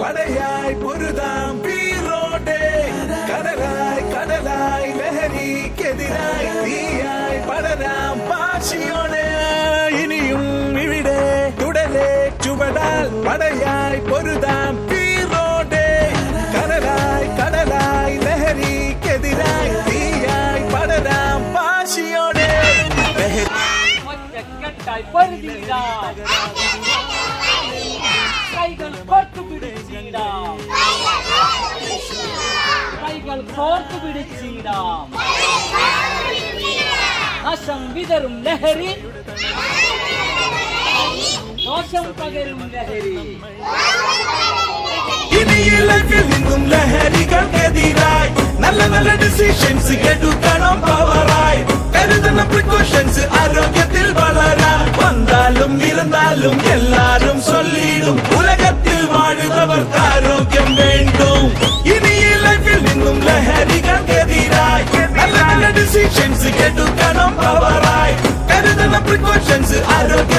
പടയായി പൊരുതാം വീറോടെ കടലായി കടലായി ലഹരിക്കെതിരായി തീയായി പടരാം വാശിയോടെ ഇനിയും ഇവിടെ തുടരെ ചുവടാൽ പടയായി പൊരുതാം വീറോടെ കടലായി കടലായി ലഹരിക്കെതിരായി തീയായി പടരാം വാശിയോടെ കൈകൾ കോർത്തു പിടിച്ചിടാം, കൈകൾ കോർത്തു പിടിച്ചിടാം. നാശം വിതറും ലഹരി, ദോഷം പകരും ലഹരി. ഇനി ഈ ലൈഫിൽ നിന്നും ലഹരികൾക്കെതിരായി നല്ല നല്ല ഡിസിഷൻസ് എടുക്കണം പവറായി കരുതണം പ്രിക്കോഷൻസ് ആരോഗ്യത്തിൽ വളരാൻ വന്നാലും ഇരുന്നാലും എല്ലാരും ചൊല്ലിടും ഉലകത്തിൽ വാഴുന്നവർക്ക് ആരോഗ്യം വേണ്ടും ഇനി ഈ ലൈഫിൽ നിന്നും ലഹരികൾക്കെതിരായി നല്ല നല്ല ഡിസിഷൻസ് എടുക്കണം പവറായി കരുതണം പ്രിക്കോഷൻസ് ആരോഗ്യ